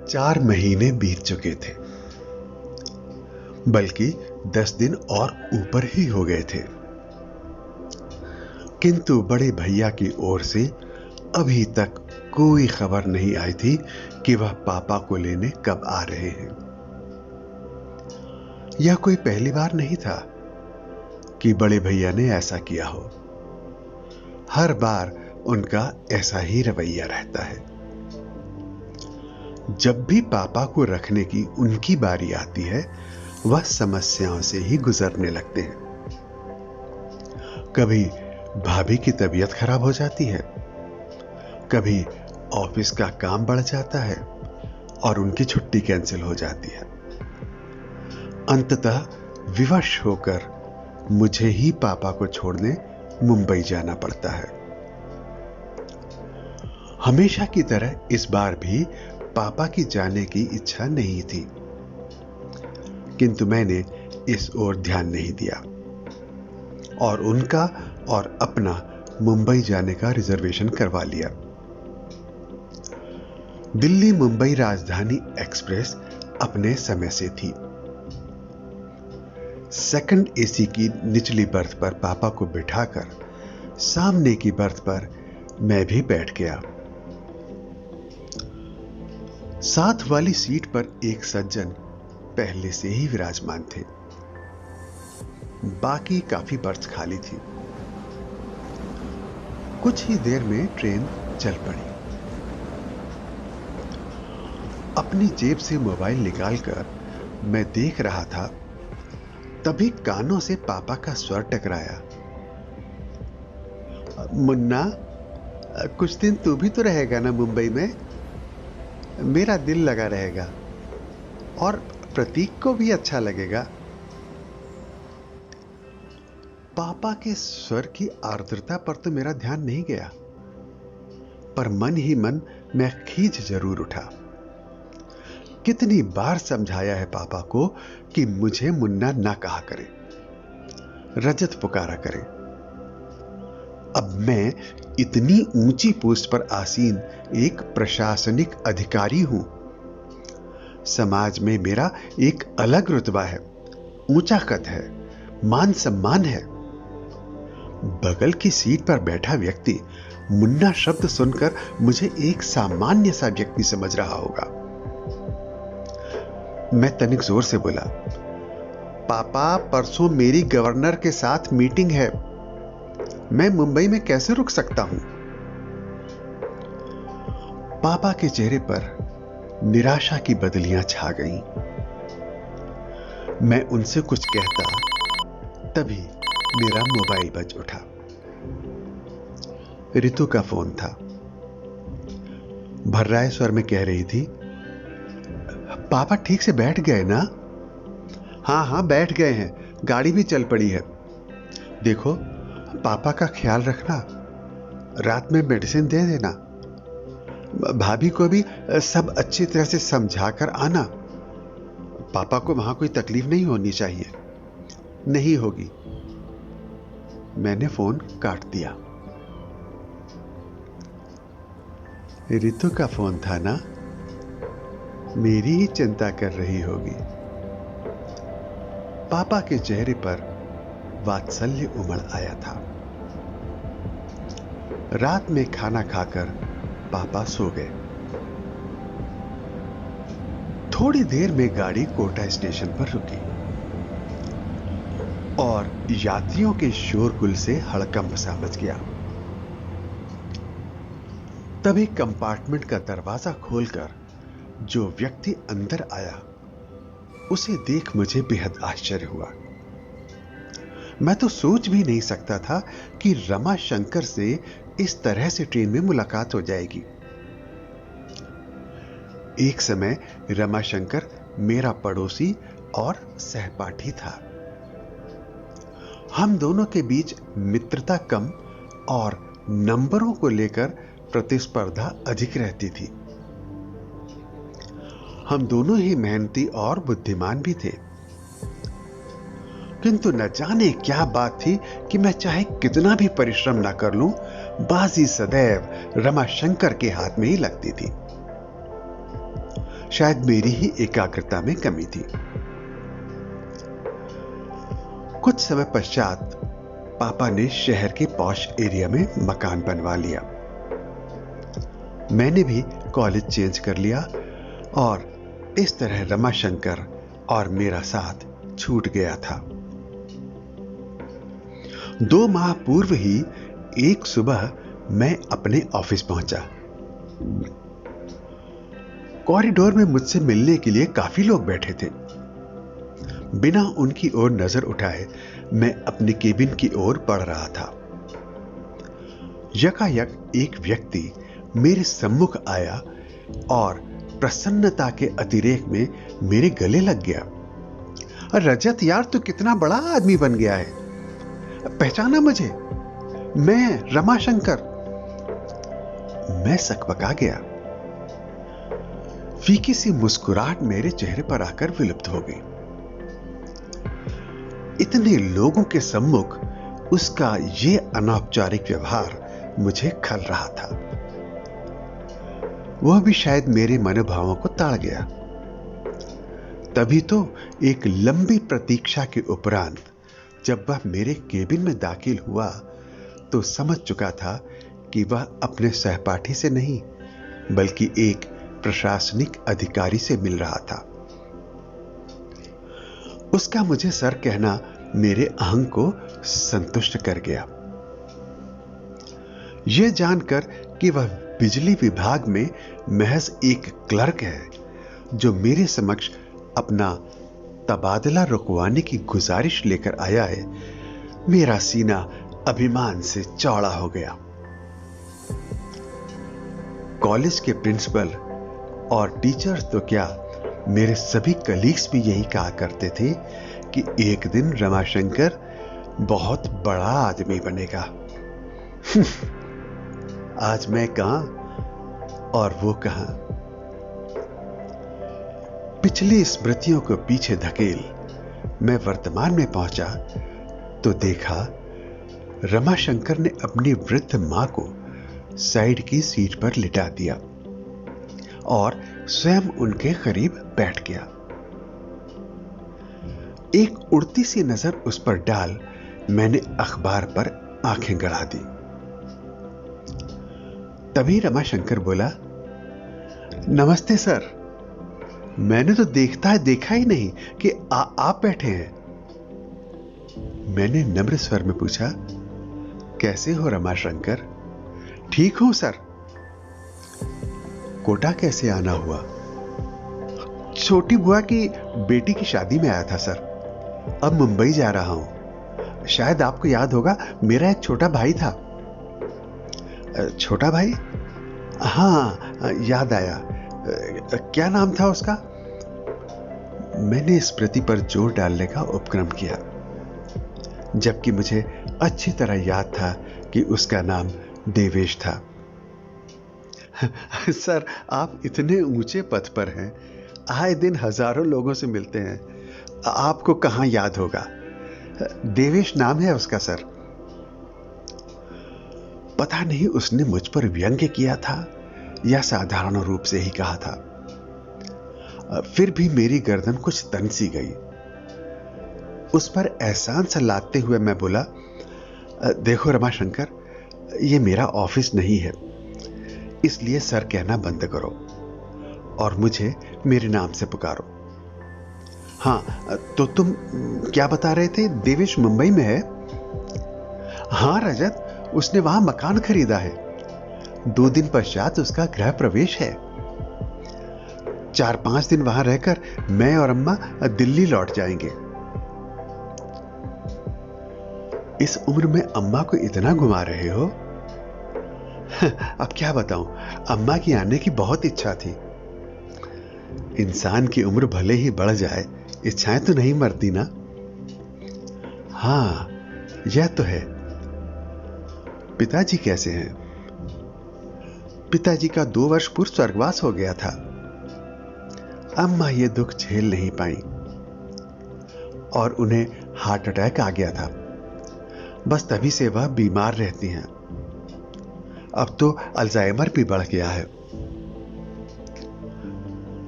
4 महीने बीत चुके थे, बल्कि 10 दिन और ऊपर ही हो गए थे, किंतु बड़े भैया की ओर से अभी तक कोई खबर नहीं आई थी कि वह पापा को लेने कब आ रहे हैं। यह कोई पहली बार नहीं था कि बड़े भैया ने ऐसा किया हो। हर बार उनका ऐसा ही रवैया रहता है। जब भी पापा को रखने की उनकी बारी आती है, वह समस्याओं से ही गुजरने लगते हैं। कभी भाभी की तबीयत खराब हो जाती है, कभी ऑफिस का काम बढ़ जाता है और उनकी छुट्टी कैंसिल हो जाती है। अंततः विवश होकर मुझे ही पापा को छोड़ने मुंबई जाना पड़ता है। हमेशा की तरह इस बार भी पापा की जाने की इच्छा नहीं थी, किंतु मैंने इस ओर ध्यान नहीं दिया और उनका और अपना मुंबई जाने का रिजर्वेशन करवा लिया। दिल्ली मुंबई राजधानी एक्सप्रेस अपने समय से थी। सेकंड एसी की निचली बर्थ पर पापा को बिठाकर सामने की बर्थ पर मैं भी बैठ गया। साथ वाली सीट पर एक सज्जन पहले से ही विराजमान थे। बाकी काफी बर्थ खाली थी। कुछ ही देर में ट्रेन चल पड़ी। अपनी जेब से मोबाइल निकालकर मैं देख रहा था, तभी कानों से पापा का स्वर टकराया। मुन्ना, कुछ दिन तू भी तो रहेगा ना मुंबई में? मेरा दिल लगा रहेगा और प्रतीक को भी अच्छा लगेगा। पापा के स्वर की आर्द्रता पर तो मेरा ध्यान नहीं गया, पर मन ही मन मैं खींच जरूर उठा। कितनी बार समझाया है पापा को कि मुझे मुन्ना ना कहा करे, रजत पुकारा करे। अब मैं इतनी ऊंची पोस्ट पर आसीन एक प्रशासनिक अधिकारी हूं। समाज में मेरा एक अलग रुतबा है, ऊंचा कद है, मान सम्मान है। बगल की सीट पर बैठा व्यक्ति मुन्ना शब्द सुनकर मुझे एक सामान्य सा व्यक्ति समझ रहा होगा। मैं तनिक जोर से बोला, पापा, परसों मेरी गवर्नर के साथ मीटिंग है, मैं मुंबई में कैसे रुक सकता हूं? पापा के चेहरे पर निराशा की बदलियां छा गईं। मैं उनसे कुछ कहता, तभी मेरा मोबाइल बज उठा। रितु का फोन था। भर्राए स्वर में कह रही थी, पापा ठीक से बैठ गए ना? हाँ, बैठ गए हैं, गाड़ी भी चल पड़ी है। देखो, पापा का ख्याल रखना, रात में मेडिसिन दे देना। भाभी को भी सब अच्छी तरह से समझा कर आना। पापा को वहां कोई तकलीफ नहीं होनी चाहिए। नहीं होगी। मैंने फोन काट दिया। रितु का फोन था ना? मेरी ही चिंता कर रही होगी। पापा के चेहरे पर वात्सल्य उमड़ आया था। रात में खाना खाकर पापा सो गए। थोड़ी देर में गाड़ी कोटा स्टेशन पर रुकी और यात्रियों के शोरगुल से हड़कंप सा मच गया। तभी कंपार्टमेंट का दरवाजा खोलकर जो व्यक्ति अंदर आया, उसे देख मुझे बेहद आश्चर्य हुआ। मैं तो सोच भी नहीं सकता था कि रमा शंकर से इस तरह से ट्रेन में मुलाकात हो जाएगी। एक समय रमा शंकर मेरा पड़ोसी और सहपाठी था। हम दोनों के बीच मित्रता कम और नंबरों को लेकर प्रतिस्पर्धा अधिक रहती थी। हम दोनों ही मेहनती और बुद्धिमान भी थे, किंतु न जाने क्या बात थी कि मैं चाहे कितना भी परिश्रम ना कर लूं, बाजी सदैव रमा शंकर के हाथ में ही लगती थी। शायद मेरी ही एकाग्रता में कमी थी। कुछ समय पश्चात पापा ने शहर के पॉश एरिया में मकान बनवा लिया। मैंने भी कॉलेज चेंज कर लिया और इस तरह रमाशंकर और मेरा साथ छूट गया था। 2 माह पूर्व ही एक सुबह मैं अपने ऑफिस पहुंचा। कॉरिडोर में मुझसे मिलने के लिए काफी लोग बैठे थे। बिना उनकी ओर नजर उठाए मैं अपने केबिन की ओर बढ़ रहा था। यकायक एक व्यक्ति मेरे सम्मुख आया और प्रसन्नता के अतिरेक में मेरे गले लग गया। रजत यार, तू कितना बड़ा आदमी बन गया है, पहचाना मुझे? मैं रमाशंकर। मैं सकपका गया। फीकी सी मुस्कुराहट मेरे चेहरे पर आकर विलुप्त हो गई। इतने लोगों के सम्मुख उसका यह अनौपचारिक व्यवहार मुझे खल रहा था। वह भी शायद मेरे मनोभावों को ताड़ गया। तभी तो एक लंबी प्रतीक्षा के उपरांत जब वह मेरे केबिन में दाखिल हुआ तो समझ चुका था कि वह अपने सहपाठी से नहीं बल्कि एक प्रशासनिक अधिकारी से मिल रहा था। उसका मुझे सर कहना मेरे अहंग को संतुष्ट कर गया। यह जानकर कि वह बिजली विभाग में महज एक क्लर्क है जो मेरे समक्ष अपना तबादला रुकवाने की गुजारिश लेकर आया है, मेरा सीना अभिमान से चौड़ा हो गया। कॉलेज के प्रिंसिपल और टीचर्स तो क्या, मेरे सभी कलीग्स भी यही कहा करते थे कि एक दिन रमाशंकर बहुत बड़ा आदमी बनेगा। आज मैं कहां और वो कहां। पिछली स्मृतियों को पीछे धकेल मैं वर्तमान में पहुंचा तो देखा रमाशंकर ने अपनी वृद्ध मां को साइड की सीट पर लिटा दिया और स्वयं उनके करीब बैठ गया। एक उड़ती सी नजर उस पर डाल मैंने अखबार पर आंखें गड़ा दी। तभी रमाशंकर बोला, नमस्ते सर। मैंने तो देखा ही नहीं कि आप बैठे हैं। मैंने नम्र स्वर में पूछा, कैसे हो रमाशंकर? ठीक हूं सर। कोटा कैसे आना हुआ? छोटी बुआ की बेटी की शादी में आया था सर। अब मुंबई जा रहा हूं। शायद आपको याद होगा, मेरा एक छोटा भाई था। छोटा भाई? हाँ, याद आया। क्या नाम था उसका? मैंने स्मृति पर जोर डालने का उपक्रम किया, जबकि मुझे अच्छी तरह याद था कि उसका नाम देवेश था। सर, आप इतने ऊंचे पद पर हैं, आए दिन हजारों लोगों से मिलते हैं, आपको कहां याद होगा? देवेश नाम है उसका सर। पता नहीं उसने मुझ पर व्यंग्य किया था या साधारण रूप से ही कहा था। फिर भी मेरी गर्दन कुछ तन सी गई। उस पर एहसान सा लादते हुए मैं बोला, देखो रमाशंकर, ये मेरा ऑफिस नहीं है, इसलिए सर कहना बंद करो और मुझे मेरे नाम से पुकारो। हाँ, तो तुम क्या बता रहे थे? देवेश मुंबई में है? हाँ रजत, उसने वहां मकान खरीदा है। 2 दिन पश्चात उसका गृह प्रवेश है। 4-5 दिन वहां रहकर मैं और अम्मा दिल्ली लौट जाएंगे। इस उम्र में अम्मा को इतना घुमा रहे हो? अब क्या बताऊं, अम्मा की आने की बहुत इच्छा थी। इंसान की उम्र भले ही बढ़ जाए, इच्छाएं तो नहीं मरती ना। हाँ, यह तो है। पिताजी कैसे हैं? पिताजी का 2 वर्ष पूर्व स्वर्गवास हो गया था। अम्मा ये दुख झेल नहीं पाई और उन्हें हार्ट अटैक आ गया था। बस तभी से वह बीमार रहती हैं। अब तो अल्जाइमर भी बढ़ गया है।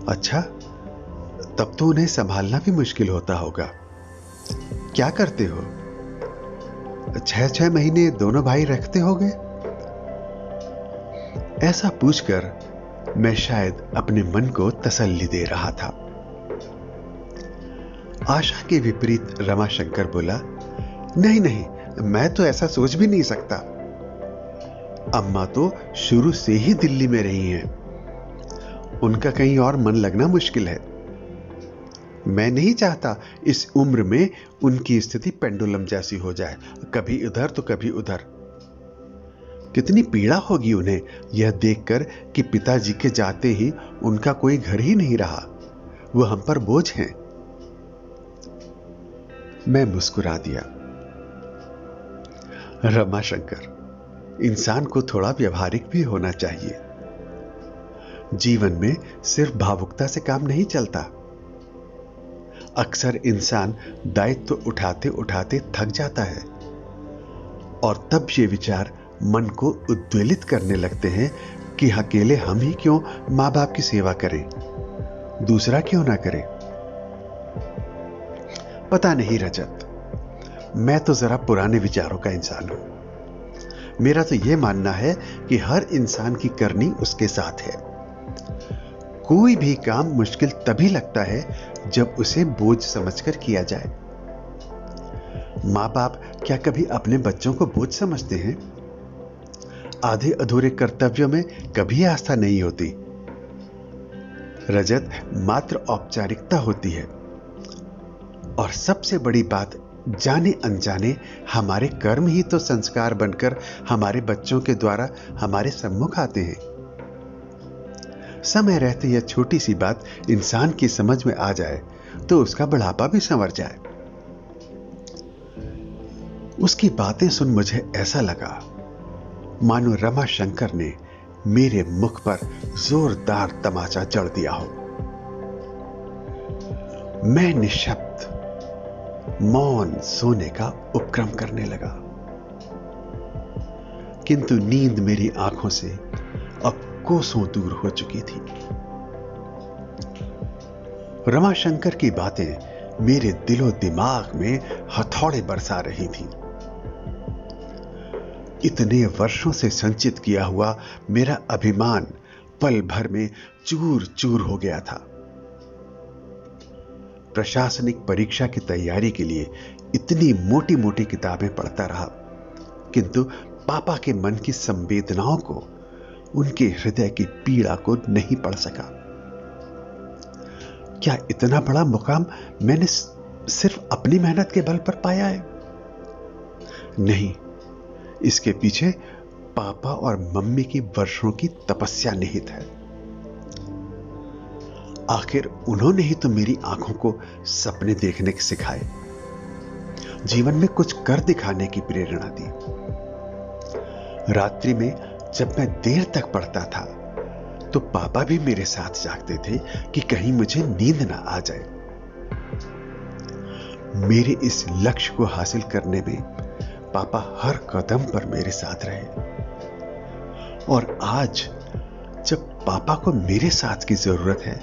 अच्छा, तब तो उन्हें संभालना भी मुश्किल होता होगा। क्या करते हो? 6-6 महीने दोनों भाई रखते होगे? ऐसा पूछकर मैं शायद अपने मन को तसल्ली दे रहा था। आशा के विपरीत रमाशंकर बोला, नहीं नहीं, मैं तो ऐसा सोच भी नहीं सकता। अम्मा तो शुरू से ही दिल्ली में रही हैं। उनका कहीं और मन लगना मुश्किल है। मैं नहीं चाहता इस उम्र में उनकी स्थिति पेंडुलम जैसी हो जाए, कभी इधर तो कभी उधर। कितनी पीड़ा होगी उन्हें यह देखकर कि पिताजी के जाते ही उनका कोई घर ही नहीं रहा, वो हम पर बोझ हैं। मैं मुस्कुरा दिया। रमाशंकर, इंसान को थोड़ा व्यवहारिक भी होना चाहिए। जीवन में सिर्फ भावुकता से काम नहीं चलता। अक्सर इंसान दायित्व उठाते उठाते थक जाता है और तब ये विचार मन को उद्वेलित करने लगते हैं कि अकेले हम ही क्यों मां बाप की सेवा करें, दूसरा क्यों ना करे। पता नहीं रजत, मैं तो जरा पुराने विचारों का इंसान हूं। मेरा तो यह मानना है कि हर इंसान की करनी उसके साथ है। कोई भी काम मुश्किल तभी लगता है जब उसे बोझ समझकर किया जाए। मां बाप क्या कभी अपने बच्चों को बोझ समझते हैं? आधे अधूरे कर्तव्यों में कभी आस्था नहीं होती। रजत मात्र औपचारिकता होती है। और सबसे बड़ी बात, जाने अनजाने हमारे कर्म ही तो संस्कार बनकर हमारे बच्चों के द्वारा हमारे सम्मुख आते हैं। समय रहते यह छोटी सी बात इंसान की समझ में आ जाए तो उसका बुढ़ापा भी संवर जाए। उसकी बातें सुन मुझे ऐसा लगा मानो रमाशंकर ने मेरे मुख पर जोरदार तमाचा जड़ दिया हो। मैं निशब्द मौन सोने का उपक्रम करने लगा, किंतु नींद मेरी आंखों से अब कोसों दूर हो चुकी थी। रमाशंकर की बातें मेरे दिलो दिमाग में हथौड़े बरसा रही थी। इतने वर्षों से संचित किया हुआ मेरा अभिमान पल भर में चूर चूर हो गया था। प्रशासनिक परीक्षा की तैयारी के लिए इतनी मोटी मोटी किताबें पढ़ता रहा, किंतु पापा के मन की संवेदनाओं को, उनके हृदय की पीड़ा को नहीं पढ़ सका। क्या इतना बड़ा मुकाम मैंने सिर्फ अपनी मेहनत के बल पर पाया है? नहीं, इसके पीछे पापा और मम्मी की वर्षों की तपस्या निहित है। आखिर उन्होंने ही तो मेरी आंखों को सपने देखने के सिखाए, जीवन में कुछ कर दिखाने की प्रेरणा दी। रात्रि में जब मैं देर तक पढ़ता था तो पापा भी मेरे साथ जागते थे कि कहीं मुझे नींद ना आ जाए। मेरे इस लक्ष्य को हासिल करने में पापा हर कदम पर मेरे साथ रहे। और आज जब पापा को मेरे साथ की जरूरत है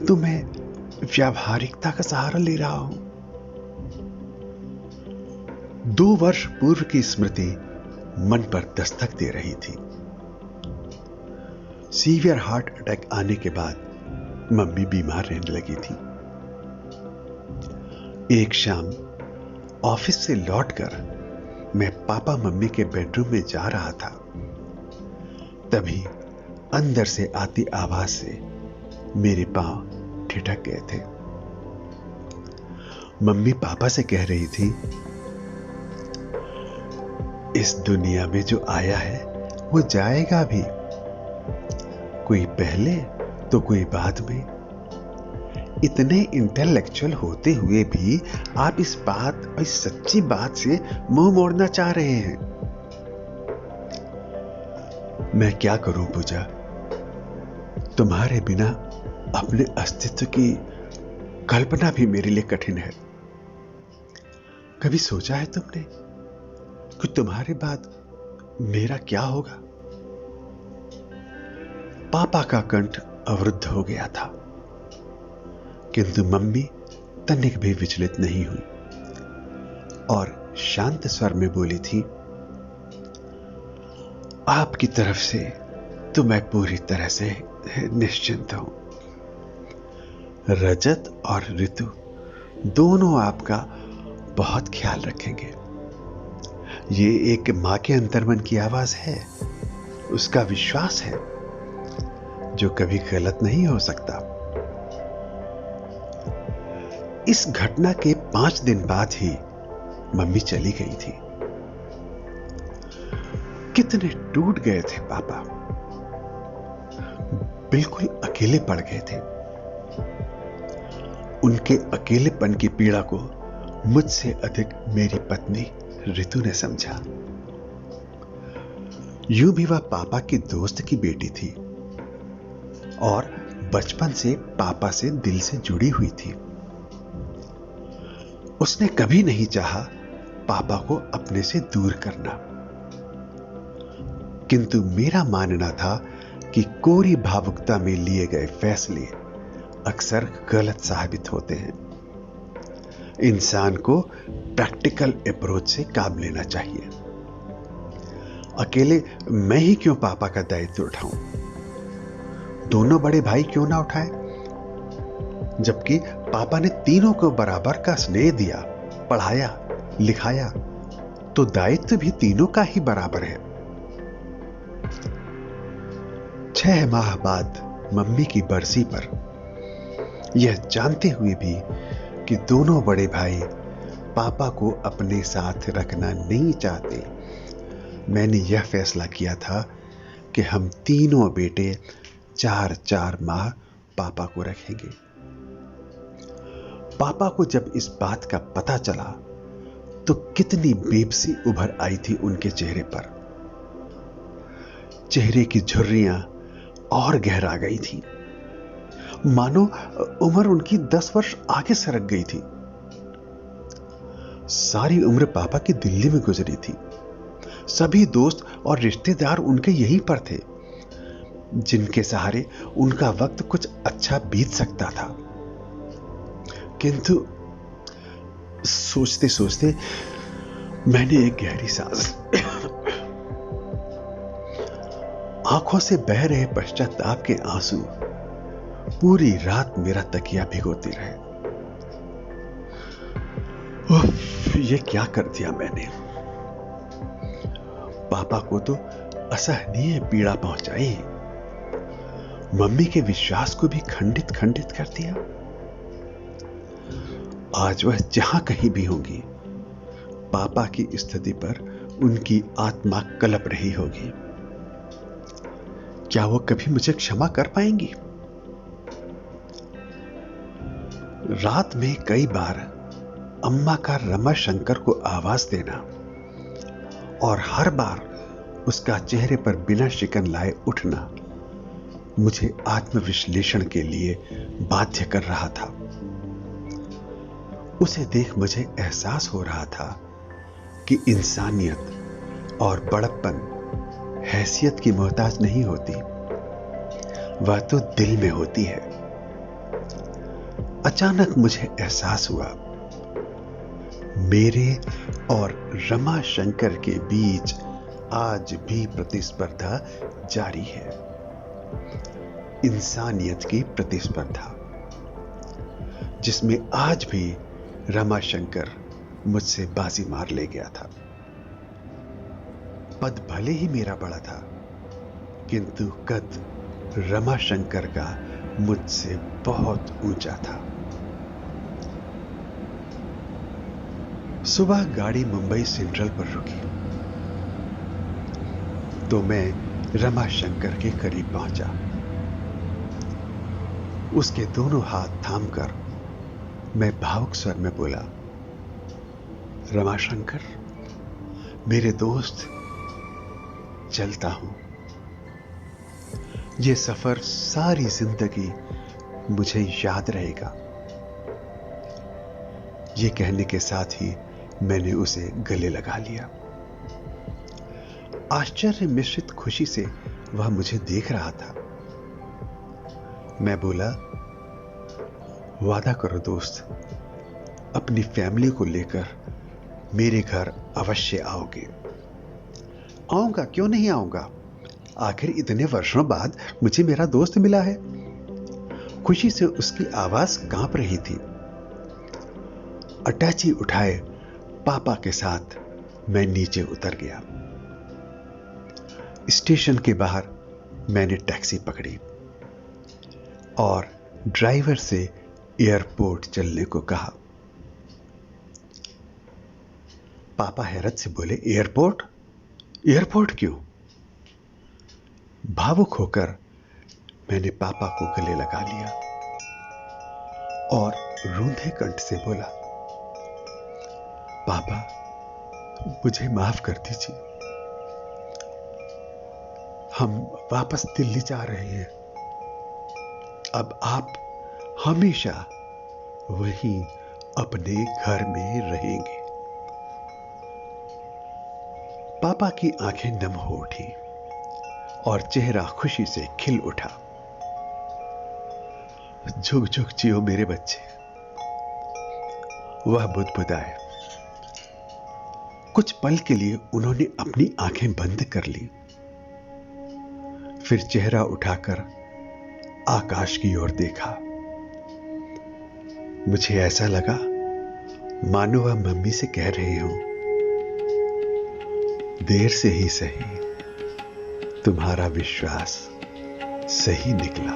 तो मैं व्यावहारिकता का सहारा ले रहा हूं। 2 वर्ष पूर्व की स्मृति मन पर दस्तक दे रही थी। सीवियर हार्ट अटैक आने के बाद मम्मी बीमार रहने लगी थी। एक शाम ऑफिस से लौटकर मैं पापा मम्मी के बेडरूम में जा रहा था, तभी अंदर से आती आवाज से मेरे पांव ठिठक गए थे। मम्मी पापा से कह रही थी, इस दुनिया में जो आया है वो जाएगा भी, कोई पहले तो कोई बाद में। इतने इंटेलेक्चुअल होते हुए भी आप इस सच्ची बात से मुंह मोड़ना चाह रहे हैं। मैं क्या करूं पूजा, तुम्हारे बिना अपने अस्तित्व की कल्पना भी मेरे लिए कठिन है। कभी सोचा है तुमने कि तुम्हारे बाद मेरा क्या होगा? पापा का कंठ अवरुद्ध हो गया था, किंतु मम्मी तनिक भी विचलित नहीं हुई और शांत स्वर में बोली थी, आपकी तरफ से तो मैं पूरी तरह से निश्चिंत हूं। रजत और ऋतु दोनों आपका बहुत ख्याल रखेंगे। ये एक मां के अंतर्मन की आवाज है, उसका विश्वास है जो कभी गलत नहीं हो सकता। इस घटना के 5 दिन बाद ही मम्मी चली गई थी। कितने टूट गए थे पापा, बिल्कुल अकेले पड़ गए थे। उनके अकेलेपन की पीड़ा को मुझसे अधिक मेरी पत्नी ऋतु ने समझा। यूं भी वह पापा की दोस्त की बेटी थी और बचपन से पापा से दिल से जुड़ी हुई थी। उसने कभी नहीं चाहा पापा को अपने से दूर करना, किंतु मेरा मानना था कि कोरी भावुकता में लिए गए फैसले अक्सर गलत साबित होते हैं। इंसान को प्रैक्टिकल अप्रोच से काम लेना चाहिए। अकेले मैं ही क्यों पापा का दायित्व उठाऊं? दोनों बड़े भाई क्यों ना उठाए? जबकि पापा ने तीनों को बराबर का स्नेह दिया, पढ़ाया, लिखाया, तो दायित्व भी तीनों का ही बराबर है। 6 माह बाद मम्मी की बरसी पर, यह जानते हुए भी कि दोनों बड़े भाई पापा को अपने साथ रखना नहीं चाहते, मैंने यह फैसला किया था कि हम तीनों बेटे 4-4 माह पापा को रखेंगे। पापा को जब इस बात का पता चला तो कितनी बेबसी उभर आई थी उनके चेहरे पर। चेहरे की झुर्रियां और गहरा गई थी, मानो उम्र उनकी 10 वर्ष आगे सरक गई थी। सारी उम्र पापा की दिल्ली में गुजरी थी। सभी दोस्त और रिश्तेदार उनके यहीं पर थे, जिनके सहारे उनका वक्त कुछ अच्छा बीत सकता था। किंतु सोचते सोचते मैंने एक गहरी सांस, आंखों से बह रहे पश्चाताप के आंसू पूरी रात मेरा तकिया भिगोते रहे। उफ, ये क्या कर दिया मैंने? पापा को तो असहनीय पीड़ा पहुंचाई, मम्मी के विश्वास को भी खंडित खंडित कर दिया। आज वह जहां कहीं भी होंगी, पापा की स्थिति पर उनकी आत्मा कलप रही होगी। क्या वो कभी मुझे क्षमा कर पाएंगी? रात में कई बार अम्मा का रमाशंकर को आवाज देना और हर बार उसका चेहरे पर बिना शिकन लाए उठना मुझे आत्मविश्लेषण के लिए बाध्य कर रहा था। उसे देख मुझे एहसास हो रहा था कि इंसानियत और बड़प्पन हैसियत की मोहताज नहीं होती, वह तो दिल में होती है। अचानक मुझे एहसास हुआ, मेरे और रमाशंकर के बीच आज भी प्रतिस्पर्धा जारी है, इंसानियत की प्रतिस्पर्धा, जिसमें आज भी रमाशंकर मुझसे बाजी मार ले गया था। पद भले ही मेरा बड़ा था, किंतु कद रमाशंकर का मुझसे बहुत ऊंचा था। सुबह गाड़ी मुंबई सेंट्रल पर रुकी तो मैं रमाशंकर के करीब पहुंचा। उसके दोनों हाथ थामकर मैं भावुक स्वर में बोला, रमाशंकर, मेरे दोस्त, चलता हूं। यह सफर सारी जिंदगी मुझे याद रहेगा। यह कहने के साथ ही मैंने उसे गले लगा लिया। आश्चर्य मिश्रित खुशी से वह मुझे देख रहा था। मैं बोला, वादा करो दोस्त, अपनी फैमिली को लेकर मेरे घर अवश्य आओगे। आऊंगा, क्यों नहीं आऊंगा? आखिर इतने वर्षों बाद मुझे मेरा दोस्त मिला है। खुशी से उसकी आवाज कांप रही थी। अटैची उठाए पापा के साथ मैं नीचे उतर गया। स्टेशन के बाहर मैंने टैक्सी पकड़ी और ड्राइवर से एयरपोर्ट चलने को कहा। पापा हैरत से बोले, एयरपोर्ट? एयरपोर्ट क्यों? भावुक होकर मैंने पापा को गले लगा लिया और रूंधे कंठ से बोला, पापा मुझे माफ कर दीजिए, हम वापस दिल्ली जा रहे हैं। अब आप हमेशा वहीं अपने घर में रहेंगे। पापा की आंखें नम हो उठी और चेहरा खुशी से खिल उठा। झुक झुक जियो मेरे बच्चे। वह बुदबुदाए। कुछ पल के लिए उन्होंने अपनी आंखें बंद कर ली, फिर चेहरा उठाकर आकाश की ओर देखा। मुझे ऐसा लगा मानो वह मम्मी से कह रहे हो, देर से ही सही तुम्हारा विश्वास सही निकला।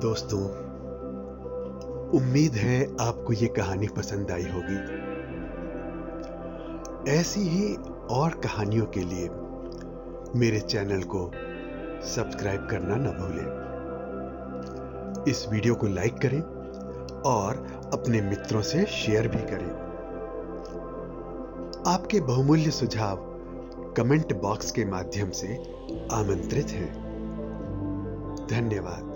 दोस्तों, उम्मीद है आपको ये कहानी पसंद आई होगी। ऐसी ही और कहानियों के लिए मेरे चैनल को सब्सक्राइब करना न भूलें। इस वीडियो को लाइक करें और अपने मित्रों से शेयर भी करें। आपके बहुमूल्य सुझाव कमेंट बॉक्स के माध्यम से आमंत्रित हैं। धन्यवाद।